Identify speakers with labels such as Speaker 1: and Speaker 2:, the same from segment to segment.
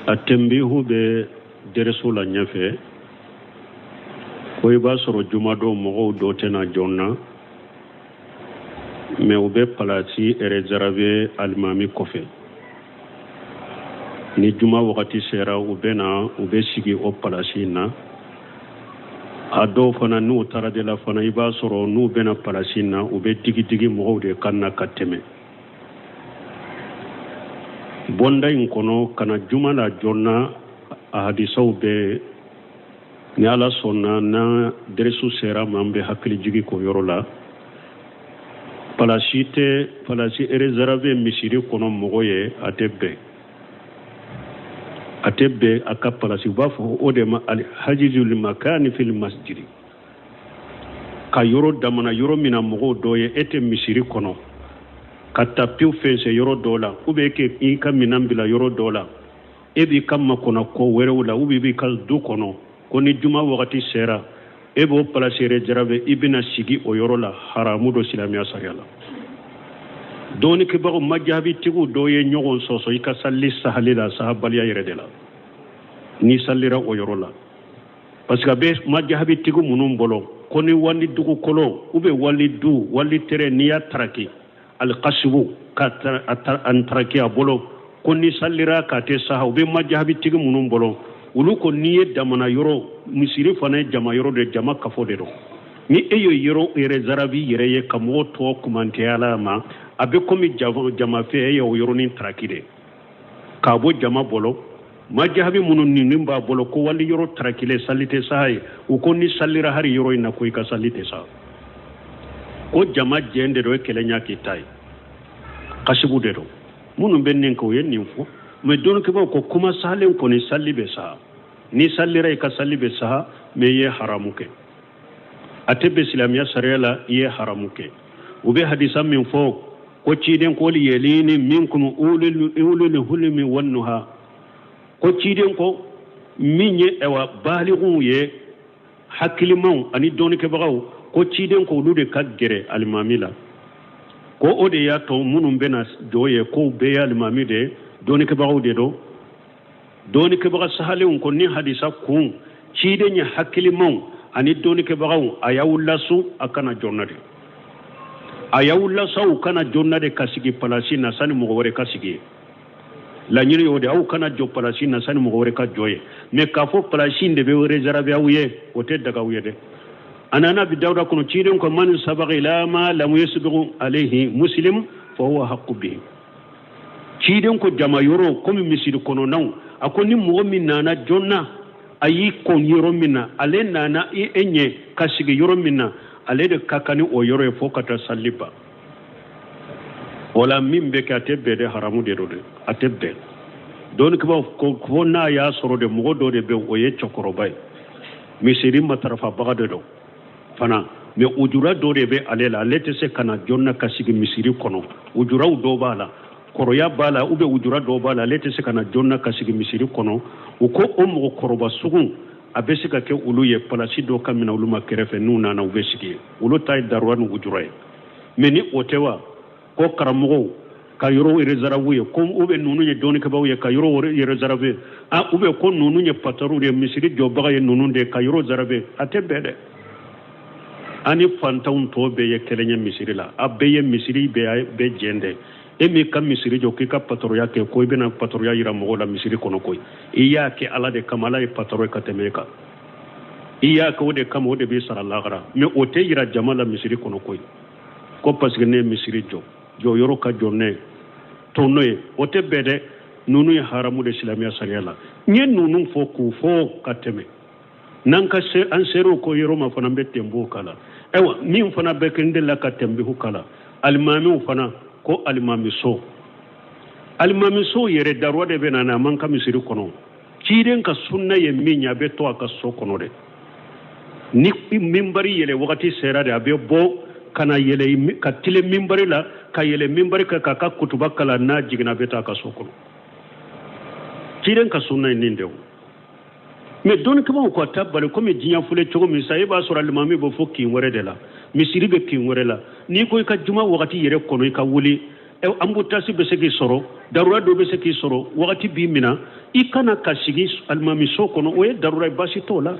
Speaker 1: atembihu be deresu la ɲɛfɛ ko i b'a sɔrɔ jumadon mɔgɔw dɔ tɛna jɔn mais u bɛ palasi réservé alimami kɔfɛ ni juma wagati sera u bɛ sigi o palasi na a dɔw fana n'u taara de la fana i b'a sɔrɔ n'u bɛna palasi na u bɛ digi mɔgɔw de kan na ka tɛmɛ bonda in kɔnɔ kana juma la jɔnna a hadisaw bɛ ni ala sɔnna na deresu sera ma an bɛ hakili jigi ko yɔrɔ la palasi réservé misiri kɔnɔ mɔgɔ ye a tɛ bɛn a ka palasi u b'a fɔ o de ma alhajizul makani fil masjidi ka yɔrɔ damana yɔrɔ min na mɔgɔw dɔ ye e tɛ misiri kɔnɔ ka taa pewu fɛnsɛ yɔrɔ dɔ la ou bien i ka minan bila yɔrɔ dɔ la e b'i ka makɔnɔ kɔ wɛrɛw la ou bien i b'i ka du kɔnɔ ko ni juma wagati sera e b'o palasi réservé i bɛna sigi o yɔrɔ la haramu do silamɛya sariya la dɔɔnikɛbagaw majabitigiw dɔw ye ɲɔgɔn sɔsɔ i ka sali sahali la sahabaliya yɛrɛ de la ni salira o yɔrɔ la parce que a bɛ majabitigiw minnu bolo ko ni wali dugukolo ou bien wali du wali tere n'i y'a taraki alqasibu ka antaraki a bolo ko ni salira ka tɛ saha u bɛ majabitigi minnu bolo olu ko n'i ye damana yɔrɔ misiri fana ye jama yɔrɔ de jama kafo de don ni e ye yɔrɔ réservé yɛrɛ ye ka mɔgɔ tɔ kumantɛ ala ma a bɛ komi jama fɛ e ye o yɔrɔnin taraki de k'a bɔ jama bolo majahabi minnu nin b'a bolo ko wali yɔrɔ tarakile sali tɛ saha ye u ko ni salira hari yɔrɔ in na ko i ka sali tɛ saha ko jama jɛn de don e kɛlɛ ɲa k'i ta ye kasibu de don minnu bɛ nin kɛ u ye nin fɔ mais dɔɔnikɛbaw ko kuma salen kɔni sali bɛ saha ni salira i ka sali bɛ saha mais i ye haramu kɛ a tɛ bɛn silamɛya sariya la i ye haramu kɛ u bɛ hadisa min fɔ ko ciden ko yelini minkum ulul hulmi wan nuha ko ciden ko min ye ewa balighu ye hakilimaw ani dɔɔnikɛbagaw ko ciden ko olu de ka gɛrɛ alimami la ko o de y'a to minnu bɛna jɔ ye ko bɛɛ ye alimami de dɔɔnikɛbagaw de don dɔɔnikɛbaga sahalenw ko ni hadisa kun ciden ye hakilimaw ani dɔɔnikɛbagaw a y'aw laso a kana jɔnna de a y'aw lasaw kana jɔnna de ka sigi palasi na sani mɔgɔ wɛrɛ ka sigi laɲini y'o de aw kana jɔ palasi na sani mɔgɔ wɛrɛ ka jɔ ye mais k'a fɔ palasi de bɛ réservé aw ye o tɛ daga aw ye dɛ a nana bi dawuda kɔnɔ ciden ko man sabaga ila ma lam yasbiqu alayhi muslim fa huwa haqqu bihi ciden ko jama yɔrɔ komi misiri kɔnɔnaw a ko ni mɔgɔ min nana jɔnna a y'i kɔn yɔrɔ min na ale nana e ɲɛ ka sigi yɔrɔ min na ale de ka kan ni o yɔrɔ ye fo ka taa sali ban wala min bɛ kɛ a tɛ bɛn de haramu de don de a tɛ bɛn dɔɔnikɛbaw ko fo n'a y'a sɔrɔ de mɔgɔ dɔ de bɛ o ye cɛkɔrɔba ye misiri matarafabaga de don fana mais ujura dɔ de bɛ ale la ale tɛ se ka na jɔnna ka sigi misiri kɔnɔ ujuraw dɔw b'a la kɔrɔya b'a la ou bien ujura dɔw b'a la ale tɛ se ka na jɔnna ka sigi misiri kɔnɔ u ko o mɔgɔkɔrɔba sugu a bɛ se ka kɛ olu ye palasi dɔ ka minɛ olu ma kɛrɛfɛ n'u nana u bɛ sigi ye olu ta ye daruwa ni ujura ye mais ni o tɛ wa ko karamɔgɔw ka yɔrɔ réservé ye ko ou bien ninnu ye dɔɔnikɛbaw ye ka yɔrɔ réservé ou bien ko ninnu ye patron ye misiri jɔbaga ye ninnu de ka yɔrɔ réservé a tɛ bɛn dɛ ani fantanw tɔ bɛɛ ye kelen ye misiri la a bɛɛ ye misiri bɛɛ jɛn dɛ e min ka misiri jɔ k'i ka patoroya kɛ ko i bɛna patoroya yira mɔgɔw la misiri kɔnɔ koyi i y'a kɛ ala de kama ala ye patoro ka tɛmɛ e kan i y'a kɛ o de kama o de b'i sara lahara mais o tɛ yira jama la misiri kɔnɔ koyi ko parce que ne ye misiri jɔ jɔyɔrɔ ka jɔ ne to n'o ye o tɛ bɛn dɛ ninnu ye haramu de silamɛya sariya la n ye ninnu fɔ k'u fɔ ka tɛmɛ n'an ka se an ser'o ko yɔrɔ ma fana n bɛ tɛnb'o kala ayiwa min fana bɛ kɛ n delila ka tɛnbihu kala alimamiw fana ko alimamiso yɛrɛ daruwa de bɛ na a man ka misiri kɔnɔ ciden ka sunna ye min ye a bɛ to a ka so kɔnɔ dɛ ni minbari yɛlɛ wagati sera de a bɛ bɔ ka na yɛlɛ ka tile minbari la ka yɛlɛ minbari kan k'a ka kutuba kala n'a jiginna a bɛ taa a ka so kɔnɔ ciden ka sunna ye nin de o mais dɔɔnikɛbaw ko a ta bali komi diɲɛ fule cogo min sa e b'a sɔrɔ alimami bɛ fɔ kin wɛrɛ de la misiri bɛ kin wɛrɛ la n'i ko i ka juma wagati yɛrɛ kɔnɔ i ka wuli ambutasi bɛ se k'i sɔrɔ daruya dɔ bɛ se k'i sɔrɔ wagati b'i minɛ ikana ka sigi alimami so kono o ye darura basi to la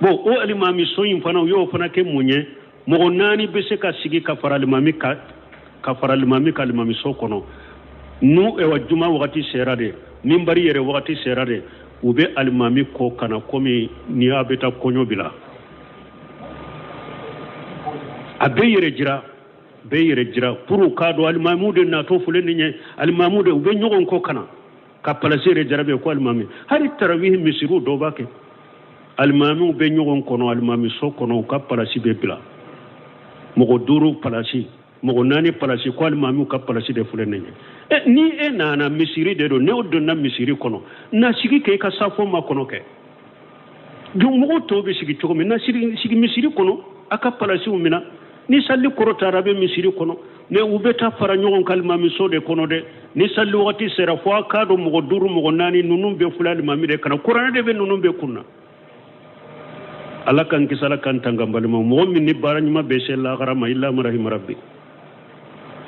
Speaker 1: bon o alimami so in fana yo fana ke munye mo nani be se ka sigi ka fara alimami ka alimami so kono nu e wajuma wakati serade mimbari yere wakati serade ube alimami ko kana komi ni abeta konyo bila abe yere jira puru kado alimamude na to fuleni nye alimamude ube nyogon ko kana ka palasere jarabe ko alimami hari tarawih misiru do bake alimami ube nyogon kono alimami so kono ka palasi be bila mogo duru palasi mogo nani palasi ko alimami ka palasi de fuleni nye ni na misiri de do ne oddo na misiri kono na sigi ke ka safo ma kono ke du mogo to be sigi to na sigi misiri kono aka palasi umina ni salli korota rabe misiri kono ne ubeta fara nyogon kalma mi sode kono de ni salli wati sera fo kado mo duru mo nani nunum be fulali mami de kana qur'an de be nunum be kunna ala kan kisala kan tangambal mo min ni barani ma be sella garama illa marahim rabbi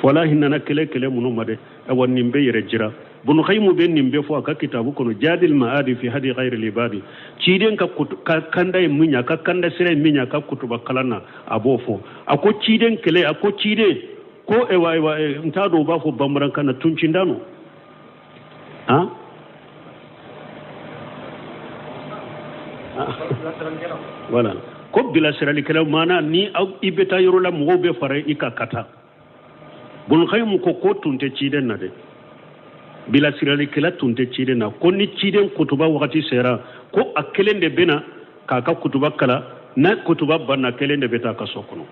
Speaker 1: wallahi nana kele muno made e wonni be yere jira bunu khaymu be nimbe fo ka kitabu kono jadil maadi fi hadi ghairi libadi ciden ka kanda e munya ka kanda sire minya ka kutuba kalana abofo ako ciden kele ako cide ko e wa ntado ba fo bamran kana tuncindano ha voilà ko bila sirali kele mana ni ibeta yorola mo be fare ikakata bunu khaymu ko tunte ciden na de bila sirali kela tunte cide na ko ni ciden kutuba wakati sera ko akelen de bena kaka kutuba kala na kutuba banna kelen de beta ka sokono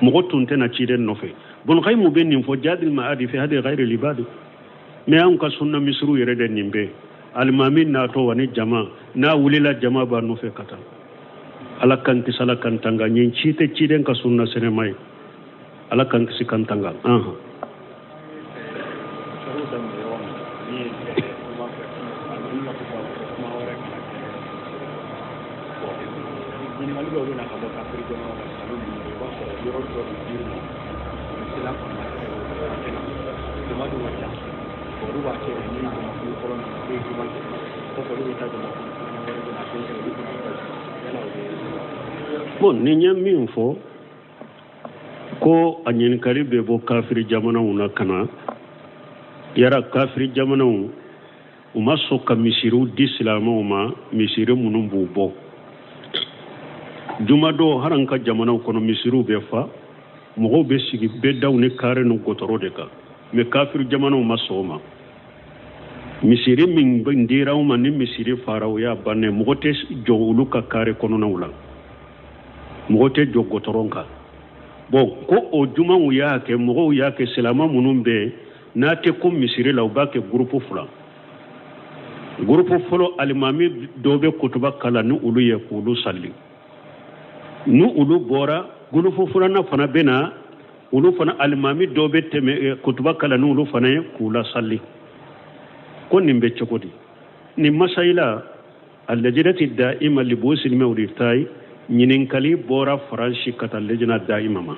Speaker 1: mo tunte na ciden no fe bon kay mu ben nim fo jadil maadi fi hadi ghairi libadi me an ka sunna misru yere de nimbe almamin na to wani jama na wulila jama ba no fe kata ala kan kisala kan tanga nyin cite ciden ka sunna sene mai ala kan kisi kan tanga bon ni nyam min fo ko anyen kali be bo kafiri jamana una kana yara kafiri jamana uma soka misiru dislamo ma misiru munum bo jumado haranka jamana kono misiru be fa mo be sigi be dawne kare no gotoro de ka me kafir jamana ma soma misiri min bandira ma ni misiri faraw ya banne mo te jowulu ka kare kono na wula mo te jogotoronka bon ko o juma ya ke mo ya ke selama munum be na te ko misiri law ba ke groupe folo alimami dobe kutuba kala ni ulu ye kulu salli nu ulu bora gulufu fulana fana bena ulu fana alimami dobe teme kutuba kala nu ulu fana kula salli ko nimbe chokodi ni masaila allajnati daima li busil mawritai nyinin kali bora faransi kata lejna daima ma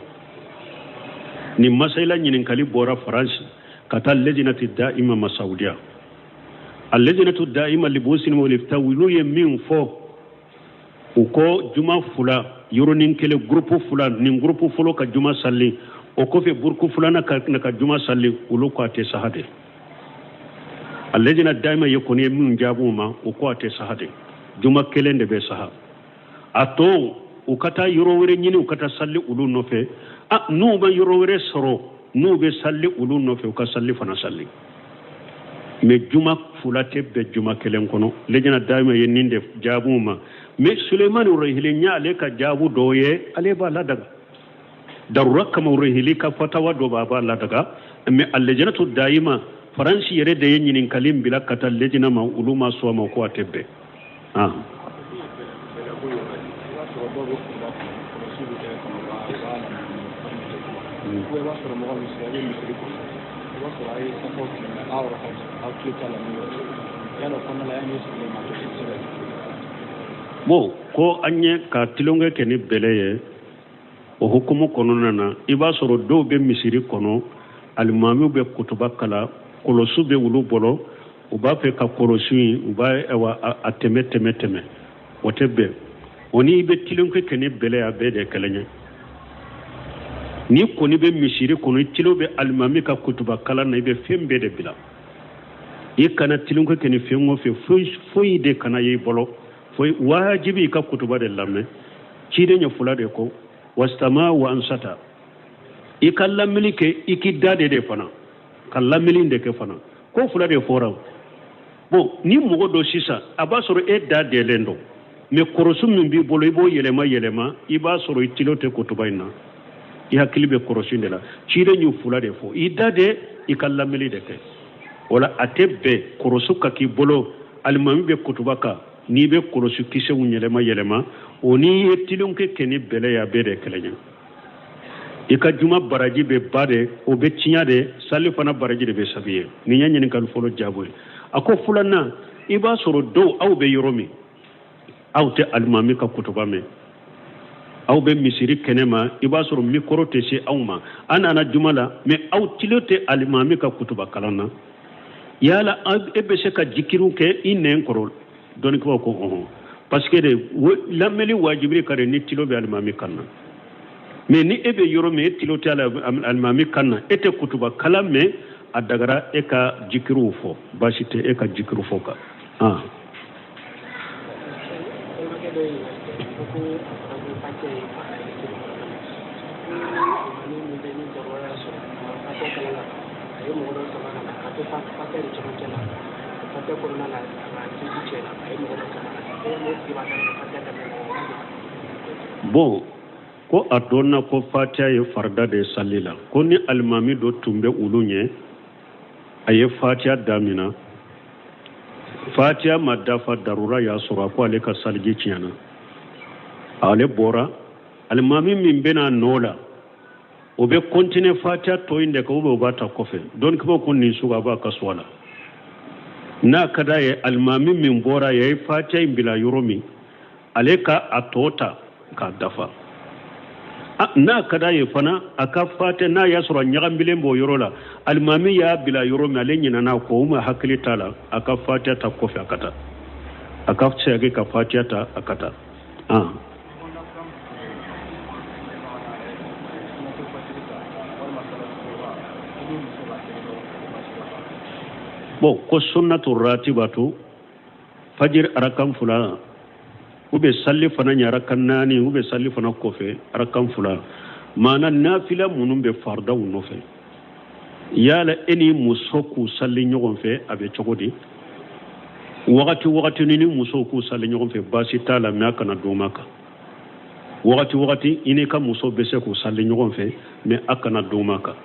Speaker 1: ni masaila nyinin kali bora faransi kata lejnati daima ma saudiya allajnatu daima li busil mawritai wilu yemin fo uko juma fula yoronin kele groupe fula ni groupe folo ka juma salli o ko fe burku fula na ka juma salli ulu ko ate sahade allajna daima yakoni min jabuma o ko ate sahade juma kele de be saha ato ukata yorowere nyini ukata salli ulu no fe nu ba yorowere soro nu be salli ulu no fe ka salli fana salli me juma fulate be juma kelen kono lejna daima yeninde jabuma me Suleiman urahili nya ale ka jabu doye ale ba la daga darura kama urahili ka fatawa do baba la daga me allajnatu daima faransi yere de yin kalim bila kata lejna ma uluma so ma ko atebe bo ko anye ka tilonge keni beleye o hukumu kono nana iba soro do be misiri kono almami be kutuba kala kolosu be wulu bolo u b'a fɛ ka kɔlɔsi u b'a a tɛmɛ o tɛ bɛn o ni i bɛ tilenkɛ kɛ ni bɛlɛ a bɛɛ de kɛlɛ ɲɛ ni kɔni bɛ misiri kɔnɔ i tilo bɛ alimami ka kutuba kalan na i bɛ fɛn bɛɛ de bila i kana tilenkɛ kɛ ni fɛn o fɛn foyi de kana ye i bolo foyi wajibi i ka kutuba de lamɛn ciden ɲɛ fula de ko wasitama wa ansata i ka lamɛnni kɛ i k'i da de fana ka lamɛnni de kɛ fana ko fula de fɔra bon ni mɔgɔ dɔ sisan a b'a sɔrɔ e da dɛlen don mais kɔrɔsi min b'i bolo i b'o yɛlɛma i b'a sɔrɔ i tilo tɛ kutuba in na i hakili bɛ kɔrɔsi de la ciden y'u fula de fɔ i da de i ka lamɛnni de kɛ wala a tɛ bɛn kɔrɔsi ka k'i bolo alimami bɛ kutuba kan n'i bɛ kɔlɔsi kisɛw yɛlɛma o n'i ye tilenkɛ kɛ ni bɛlɛ ye a bɛɛ de kɛlɛ ɲɛ i ka juma baraji bɛ ba de o bɛ tiɲɛ de sali fana baraji de bɛ sabi ye nin ye ɲininkali fɔlɔ jaabo ye a ko filanan i b'a sɔrɔ dɔw aw bɛ yɔrɔ min aw tɛ alimami ka kutuba mɛn aw bɛ misiri kɛnɛ ma i b'a sɔrɔ mikoro tɛ se aw ma an nana juma la mais aw tilo tɛ alimami ka kutuba kalan na yala e bɛ se ka jikiriw kɛ i nɛn kɔrɔ dɔnnikɛlaw ko ɔhɔn parce que de lamɛnni wajibi ka ni tilo bɛ alimami kan na mais ni e bɛ yɔrɔ min e tilo tɛ alimami kan na e tɛ kutuba kalan mɛn a dagara e ka jikiriw fɔ baasi tɛ e ka jikiriw fɔ kan bon ko a dɔnna ko fatiha ye farida de sali la ko ni alimami dɔ tun bɛ olu ɲɛ a ye fatiha damina fatiha ma dafa darura y'a sɔrɔ a ko ale ka saliji tiɲɛna ale bɔra alimami min bɛna nɔ la o bɛ continuer fatiha tɔ in de kan o b'a ta kɔfɛ dɔnnikɛlaw ko nin sugu a b'a ka so a la n'a ka d'a ye alimami min bɔra a ye fatiha in bila yɔrɔ min ale ka a tɔ ta k'a dafa n'a ka d'a ye fana a ka fatiha n'a y'a sɔrɔ ɲagaminen b'o yɔrɔ la alimami y'a bila yɔrɔ min ale ɲinɛna kɔ o ma hakili t'a la a ka fatiha ta kɔfɛ a ka taa a ka segin ka fatiha ta a ka taa bon ko sunnatu ratibatu fajir arakan fula u bɛ salli fana ɲɛ arakan naani u bɛ salli fana kɔfɛ arakan fula maana nafila minnu bɛ faridaw nɔfɛ yala e ni muso k'u salli ɲɔgɔn fɛ a bɛ cogo di wagati ni muso k'u salli ɲɔgɔn fɛ baasi t'a la mais a kana don ma kan wagati i ni ka muso bɛ se k'u salli ɲɔgɔn fɛ mais a kana don ma kan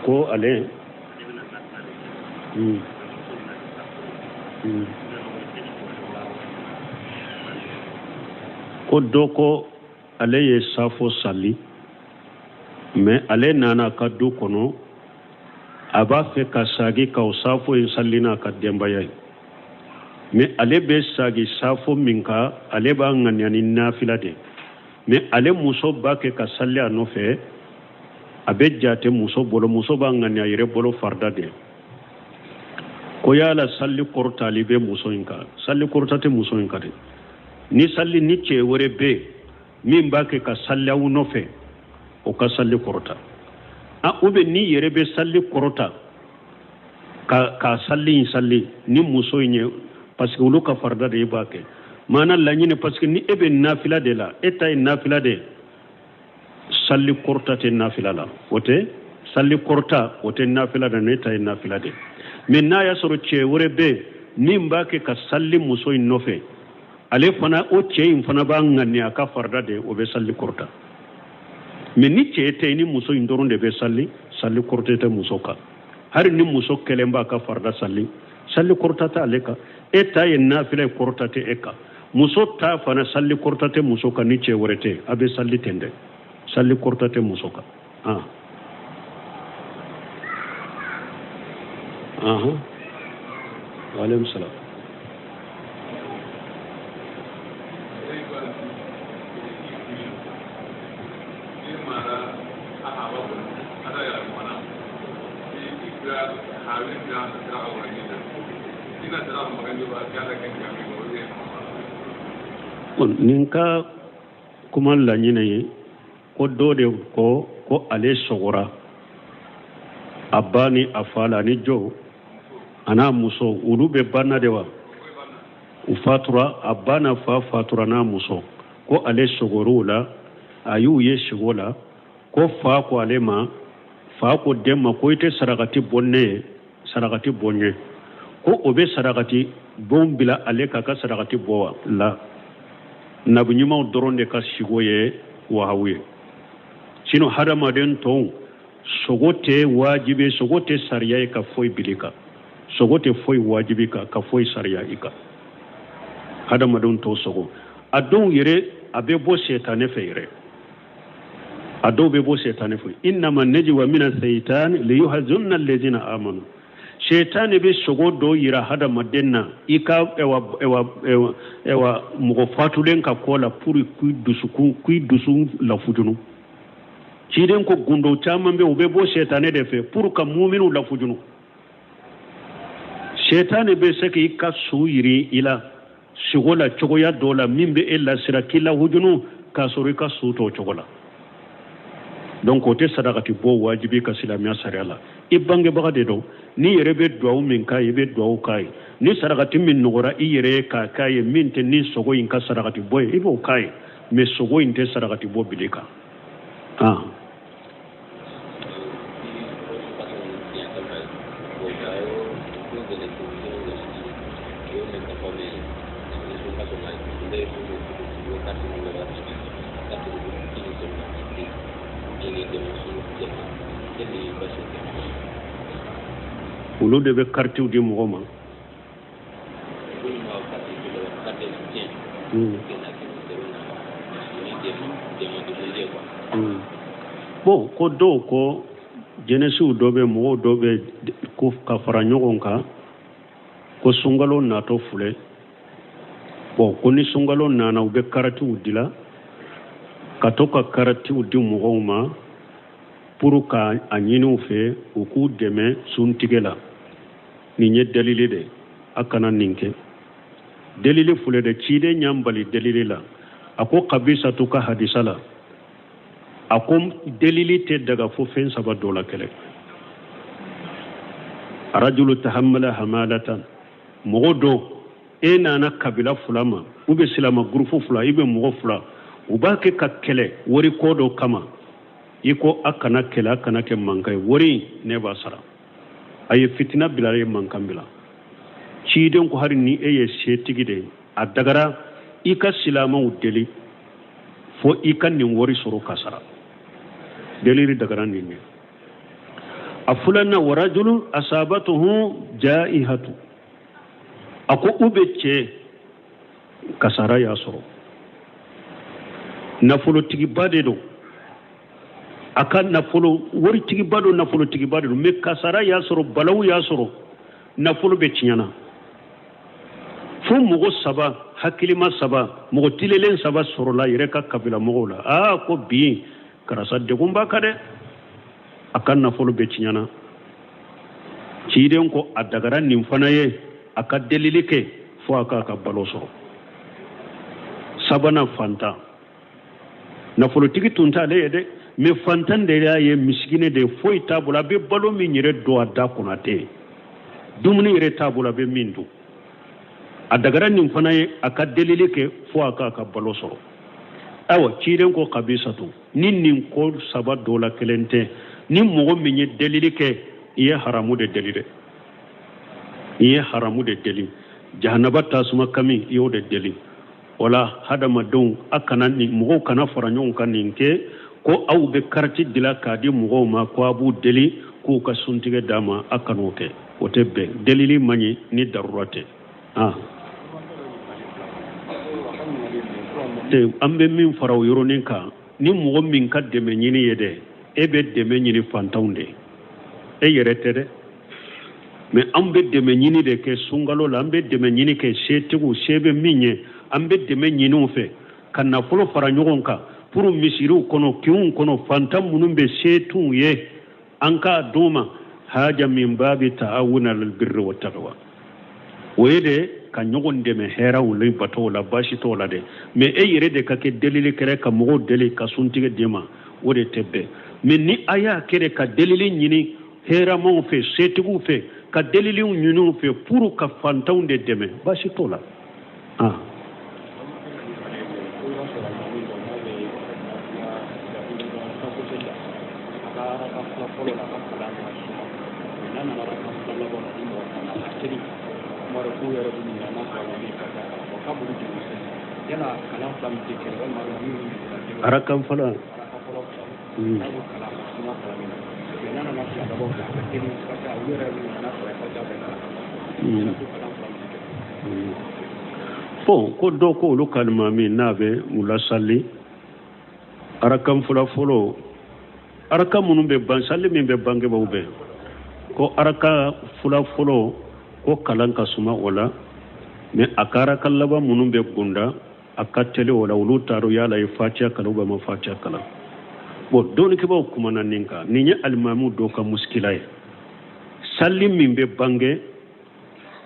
Speaker 1: ko ale ko dɔ ko ale ye safo sali mais ale nana ka du kɔnɔ a b'a fɛ ka sagi ka o safo in sali n'a ka denbaya ye mais ale bɛ sagi safo min kan ale b'a ŋaniya ni nafila de mais ale muso b'a kɛ ka sali a nɔfɛ a bɛ jate muso bolo muso b'a ŋaniya yɛrɛ bolo farida de ko yala sali kɔrɔtali bɛ muso in kan sali kɔrɔta tɛ muso in kan de ni sali ni cɛ wɛrɛ bɛ min b'a kɛ ka sali aw nɔfɛ o ka sali kɔrɔta ou bien ni yɛrɛ bɛ sali kɔrɔta ka sali in sali ni muso in ye parce que olu ka farida de e b'a kɛ maana laɲini parce que ni e bɛ nafila de la e ta ye nafila de sali kɔrɔta tɛ nafila la o tɛ sali kɔrɔta o tɛ nafila la ne ta ye nafila de mais n'a y'a sɔrɔ cɛ wɛrɛ bɛ min b'a kɛ ka sali muso in nɔfɛ ale fana o cɛ in fana b'a ŋaniya a ka farida de o bɛ sali kɔrɔta mais ni cɛ tɛ ni muso in dɔrɔn de bɛ sali kɔrɔta tɛ muso kan hali ni muso kelen b'a ka farida sali kɔrɔta tɛ ale kan e ta ye nafila kɔrɔta tɛ e kan muso ta fana sali kɔrɔta tɛ muso kan ni cɛ wɛrɛ tɛ a bɛ sali ten dɛ sali kɔrɔta tɛ muso kan Waalaikum salam. Ninka kuma laɲinɛ ye ko dɔ de ko ale sɔgɔra a ba ni a fa la ni jɔ a n'a muso olu bɛ banna de wa u fatura a ba n'a fa fatura n'a muso ko ale sɔgɔr'u la a y'u ye sigo la ko fa ko ale ma fa ko den ma ko i tɛ sarakati bɔ ne ye sarakati bɔ n ye ko o bɛ sarakati bon bila ale k'a ka sarakati bɔ la nabi ɲumanw dɔrɔn de ka sigo ye wahawu ye sino hadamaden tɔw sogo tɛ wajibi sogo tɛ sariya ye ka foyi bili kan sogo tɛ foyi wajibi kan ka foyi sariya i kan hadamaden tɔw sogo a dɔw yɛrɛ a bɛ bɔ setanɛ fɛ yɛrɛ a dɔw bɛ bɔ setanɛ fɛ innama najwa mina seitan liyuhzunna allazina amanu setanɛ bɛ sogo dɔw yira hadamaden na i ka mɔgɔ fatulen ka kɔ la pour k'i dusu lafujunu ciden ko gundo caman bɛ u bɛ bɔ setanɛ de fɛ pour ka muminu lafujunu setanɛ bɛ se k'i ka su yiri i la sogo la cogoya dɔ la min bɛ e lasira k'i lahujunu k'a sɔrɔ i ka su t'o cogo la donc o tɛ sarakati bɔ wajibi ka silamɛya sariya la i bangebaga de don ni yɛrɛ bɛ duwawu min k'a ye i bɛ duwawu k'a ye ni sarakati min nɔgɔra i yɛrɛ ye k'a k'a ye min tɛ ni sogo in ka sarakati bɔ ye i b'o k'a ye mais sogo in tɛ sarakati bɔ bile kan olu de bɛ karitiw di mɔgɔ ma bon ko dɔw ko jɛnɛsiw dɔ bɛ mɔgɔw dɔ bɛ ko ka fara ɲɔgɔn kan ko sunkalo natɔ filɛ bon ko ni sunkalo nana u bɛ karitiw dila ka to ka karitiw di mɔgɔw ma pour ka a ɲini u fɛ u k'u dɛmɛ suntigɛ la nin ye dalili de a kana nin kɛ dalili filɛ de ciden ɲan bali dalili la a ko kabisatu ka hadisa la a ko dalili tɛ daga fo fɛn saba dɔ la kɛlɛ arajulu tahammala hamalatan mɔgɔ dɔ e nana kabila fila ma u bɛ silama gurupu fila i bɛ mɔgɔ fila u b'a kɛ ka kɛlɛ wari ko dɔ kama i ko a kana kɛlɛ a kana kɛ mankan ye wari ne b'a sara a ye fitina bila a ye mankan bila ciden ko hali ni e ye setigi de a dagara i ka silamɛw deli fo i ka nin wari sɔrɔ ka sara deliri dagara nin ye a filanan warajulu asabatuhu jaihatu a ko u bɛ cɛ kasara y'a sɔrɔ nafolotigiba de don a ka nafolo waritigiba don nafolotigiba de don mais kasara y'a sɔrɔ balawu y'a sɔrɔ nafolo bɛ tiɲɛna fo mɔgɔ saba hakilima saba mɔgɔ tilelen saba sɔrɔla yɛrɛ ka kabila mɔgɔw la ko bi karasa degun b'a kan dɛ a ka nafolo bɛ tiɲɛna ciden ko a dagara nin fana ye a ka delili kɛ fo a k'a ka balo sɔrɔ sabanan fantan nafolotigi tun t'ale ye dɛ mais fantan de y'a ye misikine de foyi t'a bolo a bɛ balo min yɛrɛ don a da kɔnɔ tɛ dumuni yɛrɛ t'a bolo a bɛ min dun a dagara nin fana ye a ka delili kɛ fo a k'a ka balo sɔrɔ ayiwa ciden ko kabisatu ni nin ko saba dɔ la kelen tɛ ni mɔgɔ min ye delili kɛ i ye haramu de deli dɛ i ye haramu de deli jahanaba tasuma kami i y'o de deli wala hadamadenw a kana nin mɔgɔw kana fara ɲɔgɔn kan nin kɛ ko aw bɛ kariti dila k'a di mɔgɔw ma ko a b'u deli k'u ka suntigɛ d'a ma a kan'o kɛ o tɛ bɛn delili man ɲi ni darura tɛ an bɛ min fara o yɔrɔnin kan ni mɔgɔ min ka dɛmɛ ɲini ye dɛ e bɛ dɛmɛ ɲini fantanw de e yɛrɛ tɛ dɛ mais an bɛ dɛmɛ ɲini de kɛ sunkalo la an bɛ dɛmɛ ɲini kɛ setigiw se bɛ min ye an bɛ dɛmɛ ɲini u fɛ ka nafolo fara ɲɔgɔn kan pour misiriw kɔnɔ kinw kɔnɔ fantan minnu bɛ se t'u ye an k'a d'u ma haja min baabi ta'awuna alal birri wa taqwa o ye de ka ɲɔgɔn dɛmɛ hɛrɛw la batow la baasi t'o la dɛ mais e yɛrɛ de ka kɛ delili kɛrɛ ka mɔgɔw deli ka suntigɛ d'e ma o de tɛ bɛn mais ni a y'a kɛ ka delili ɲini hɛrɛmaw fɛ setigiw fɛ ka deliliw ɲini u fɛ pour ka fantanw de dɛmɛ baasi t'o la arakan fala bon ko do ko olu kalima min n'a bɛ mula salli arakan fula fɔlɔ araka minnu bɛ ban salli min bɛ bangebaaw bɛɛ ko araka fula fɔlɔ ko kalan ka suma o la mais a ka araka laban minnu bɛ gunda a ka teli o la olu t'a dɔn yala ye fatiha kalan ou ma fatiha kalan bon dɔɔnikɛbaw kumana nin kan nin ye alimamiw dɔw ka muskila ye salli min bɛ bange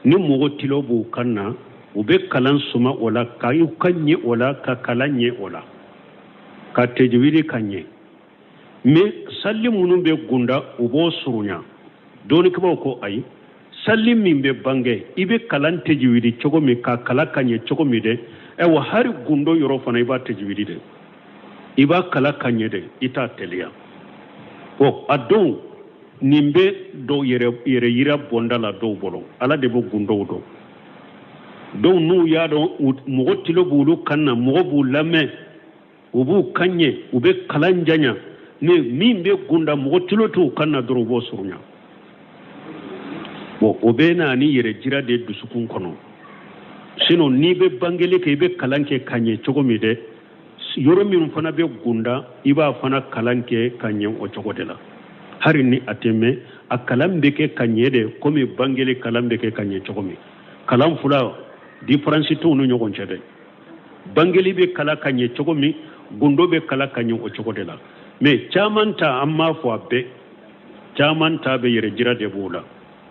Speaker 1: ni mɔgɔ tilaw b'u kan na u bɛ kalan suma o la ka y'u ka ɲɛ o la ka kalan ɲɛ o la ka tajwidi ka ɲɛ mais salli minnu bɛ gunda u b'o surunya dɔɔnikɛbaw ko ayi salli min bɛ bange i bɛ kalan tajwidi cogo min ka kalan ka ɲɛ cogo min dɛ wa hari gundo yɔrɔ fana i b'a tajwidi dɛ i b'a kalan ka ɲɛ dɛ i t'a teliya a don nin bɛ dɔw yɛrɛ yira bɔnda la dɔw bolo ala de bɛ gundow dɔn donc n'u y'a dɔn mɔgɔ tilo b'olu kan na mɔgɔ b'u lamɛn u b'u kan ɲɛ u bɛ kalan janya mais min bɛ gunda mɔgɔ tilo t'u kan na dɔrɔn u b'o surunya bon o bɛ na ni yɛrɛ jira de dusukun kɔnɔ sinon n'i bɛ bangeli kɛ i bɛ kalan kɛ ka ɲɛ cogo min dɛ yɔrɔ min fana bɛ gunda i b'a fana kalan kɛ ka ɲɛ o cogo de la hari ni a tɛ mɛn a kalan bɛ kɛ ka ɲɛ de komi bangeli kalan bɛ kɛ ka ɲɛ cogo min kalan fila différence t'u ni ɲɔgɔn cɛ dɛ bangeli bɛ kalan ka ɲɛ cogo min gundo bɛ kalan ka ɲɛ o cogo de la mais caman ta an m'a fɔ a bɛɛ caman ta bɛ yɛrɛ jira de b'o la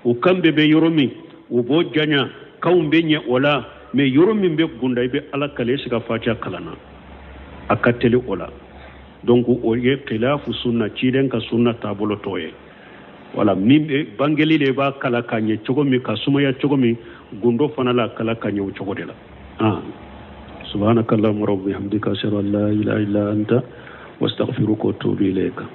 Speaker 1: u kan bɛɛ bɛ yɔrɔ min u b'o janya kanw bɛ ɲɛ o la mais yɔrɔ min bɛ gunda i bɛ ala kale i sika fatiha kalan na a ka teli o la donc o ye khilafu sunna ciden ka sunna taabolo tɔ ye wala min bɛ bangeli de b'a kala ka ɲɛ cogo min ka sumaya cogo min gundo fana la kala ka ɲɛ o cogo de la subhanakallahumma rabbi hamdika ashhadu an la ilaha illa anta wastaghfiruka wa atubu ilayka